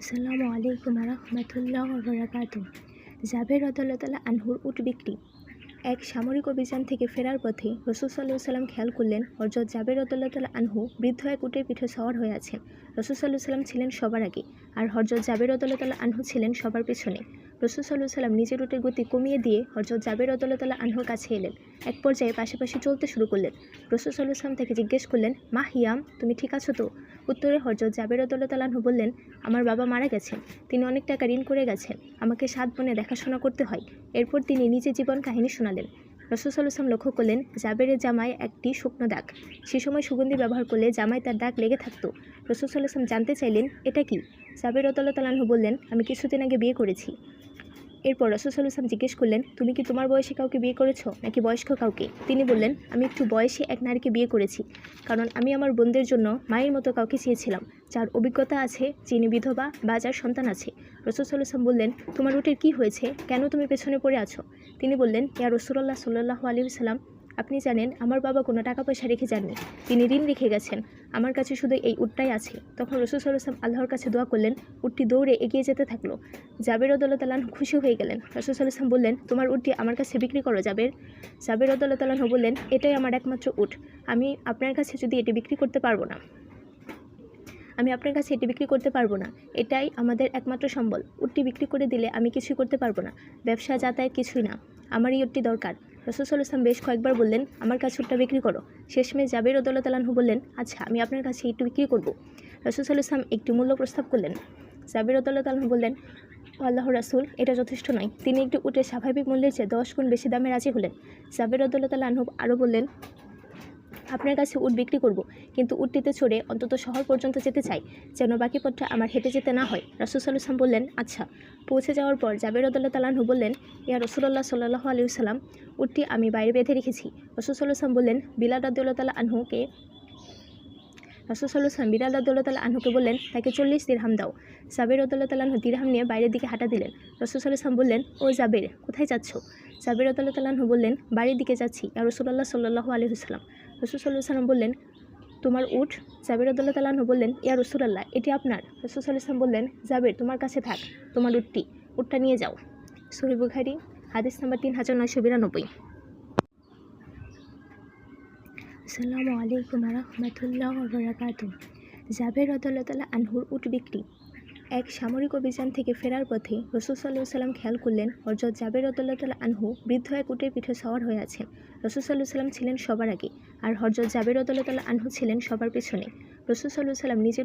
আসসালামু আলাইকুম রহমতুল্লাহ বরকাত। জাবের রাদিয়াল্লাহু আনহুর উট বিক্রি। এক সামরিক অভিযান থেকে ফেরার পথে রাসূল সাল্লাল্লাহু আলাইহি ওয়াসাল্লাম খেয়াল করলেন হযরত জাবের রাদিয়াল্লাহু আনহু বৃদ্ধ এক উটের পিঠে সওয়ার হয়ে আছেন। রাসূল সাল্লাল্লাহু আলাইহি ওয়াসাল্লাম ছিলেন সবার আগে, আর হযরত জাবের রাদিয়াল্লাহু আনহু ছিলেন সবার পেছনে। রাসূল সাল্লাল্লাহু আলাইহি ওয়াসাল্লাম নিজের উটের গতি কমিয়ে দিয়ে হযরত জাবের রাদিয়াল্লাহু আনহুর কাছে এলেন। এক পর্যায়ে পাশাপাশি চলতে শুরু করলেন। রাসূল সাল্লাল্লাহু আলাইহি ওয়াসাল্লাম তাকে জিজ্ঞেস করলেন, মা হিয়াম, তুমি ঠিক আছো তো? উত্তরে হযরত জাবের রাদিয়াল্লাহু আনহু বললেন, আমার বাবা মারা গেছেন, তিনি অনেক টাকা ঋণ করে গেছেন, আমাকে 7 বোনে দেখাশোনা করতে হয়। এরপর তিনি নিজের জীবন কাহিনী শোনালেন। রাসূল সাল্লাল্লাহু আলাইহি ওয়াসাল্লাম লক্ষ্য করলেন জাবেরের জামায় একটি শুকনো দাগ। সে সময় সুগন্ধি ব্যবহার করলে জামায় তার দাগ লেগে থাকতো। রাসূল সাল্লাল্লাহু আলাইহি ওয়াসাল্লাম জানতে চাইলেন, এটা কি? জাবের রাদিয়াল্লাহু আনহু বললেন, আমি কিছুদিন আগে বিয়ে করেছি। এরপর রাসূল সাল্লাল্লাহু আলাইহি ওয়াসাল্লাম জিজ্ঞেস করলেন, তুমি কি তোমার বয়সী কাউকে বিয়ে করেছো নাকি বয়স্ক কাউকে? তিনি বললেন, আমি একটু বয়সী এক নারীকে বিয়ে করেছি, কারণ আমি আমার বোনদের জন্য মায়ের মতো কাউকে চেয়েছিলাম, যার অভিজ্ঞতা আছে, যিনি বিধবা বা যার সন্তান আছে। রাসূল সাল্লাল্লাহু আলাইহি ওয়াসাল্লাম বললেন, তোমার উটের কি হয়েছে? কেন তুমি পেছনে পড়ে আছো? তিনি বললেন, ইয়া রাসূলুল্লাহ সাল্লাল্লাহু আলাইহি ওয়াসাল্লাম, আপনি জানেন আমার বাবা কোনো টাকা পয়সা রেখে যাননি, তিনি ঋণ রেখে গেছেন, আমার কাছে শুধু এই উটটাই আছে। তখন রাসূল সাল্লাল্লাহু আলাইহি ওয়াসাল্লাম আল্লাহর কাছে দোয়া করলেন। উটটি দৌড়ে এগিয়ে যেতে থাকলো। জাবের রাদিয়াল্লাহু আনহু খুশি হয়ে গেলেন। রাসূল সাল্লাল্লাহু আলাইহি ওয়াসাল্লাম বললেন, তোমার উটটি আমার কাছে বিক্রি করো জাবের। জাবের রাদিয়াল্লাহু আনহু বললেন, এটাই আমার একমাত্র উট, আমি আপনার কাছে এটি বিক্রি করতে পারবো না, এটাই আমাদের একমাত্র সম্বল। উটটি বিক্রি করে দিলে আমি কিছুই করতে পারবো না, ব্যবসা যাতায়াত কিছুই না, আমার এই উটটি দরকার। রাসূল সাল্লাল্লাহু আলাইহি ওয়াসাল্লাম বেশ কয়েকবার বললেন, আমার কাছে উটটা বিক্রি করো। শেষমেশ জাবের রাদিয়াল্লাহু আনহু বললেন, আচ্ছা, আমি আপনার কাছে একটু বিক্রি করব। রাসূল সাল্লাল্লাহু আলাইহি ওয়াসাল্লাম একটি মূল্য প্রস্তাব করলেন। জাবের রাদিয়াল্লাহু আনহু বললেন, আল্লাহর রাসূল, এটা যথেষ্ট নয়। তিনি একটি উটের স্বাভাবিক মূল্যের চেয়ে 10 গুণ বেশি দামে রাজি হলেন। জাবের রাদিয়াল্লাহু আনহু আরও বললেন, আপনার কাছে উট বিক্রি করব, কিন্তু উটটিতে চড়ে অন্তত শহর পর্যন্ত যেতে চাই, যেন বাকি পথটা আমার হেঁটে যেতে না হয়। রাসূল সাল্লাল্লাহু আলাইহি ওয়াসাল্লাম বললেন, আচ্ছা। পৌঁছে যাওয়ার পর জাবের রাদিয়াল্লাহু আনহু বললেন, ইয়া রাসূলুল্লাহ সাল্লাল্লাহু আলাইহি ওয়াসাল্লাম, উটটি আমি বাইরে বেঁধে রেখেছি। রাসূল সাল্লাল্লাহু আলাইহি ওয়াসাল্লাম বললেন, বিলাল রাদিয়াল্লাহু আনহুকে বললেন, তাকে 40 দিরহাম দাও। জাবের রাদিয়াল্লাহু আনহু দিরহাম নিয়ে বাইরের দিকে হাঁটা দিলেন। রাসূল সাল্লাল্লাহু আলাইহি ওয়াসাল্লাম বললেন, ও জাবের, কোথায় যাচ্ছ? জাবের রাদিয়াল্লাহু আনহু বললেন, বাড়ির দিকে যাচ্ছি ইয়া রাসূলুল্লাহ সাল্লাল্লাহু আলাইহি ওয়াসাল্লাম। রাসূল সাল্লাল্লাহু আলাইহি ওয়াসাল্লাম বললেন, তোমার উট? জাবের রাদিয়াল্লাহু আনহু বললেন, ইয়া রাসূলুল্লাহ, এটি আপনার। রাসূল সাল্লাল্লাহু আলাইহি ওয়াসাল্লাম বললেন, জাবের, তোমার কাছে থাক, তোমার উটটা নিয়ে যাও। সহিহ বুখারী, হাদিস নাম্বার 3992। আসসালামু আলাইকুম রহমতুল্লাহ বরকাত। জাবের রাদিয়াল্লাহু আনহুর উট বিক্রি। এক সামরিক অভিযান থেকে ফেরার পথে রাসূল সাল্লাল্লাহু আলাইহি ওয়াসাল্লাম খেয়াল করলেন হযরত জাবের রাদিয়াল্লাহু আনহু বৃদ্ধ এক উটের পিঠে সওয়ার হয়ে আছেন। রাসূল সাল্লাল্লাহু আলাইহি ওয়াসাল্লাম ছিলেন সবার আগে, আর হযরত জাবের রাদিয়াল্লাহু আনহু ছিলেন সবার পেছনে। রাসূল সাল্লাল্লাহু আলাইহি ওয়াসাল্লাম নিজের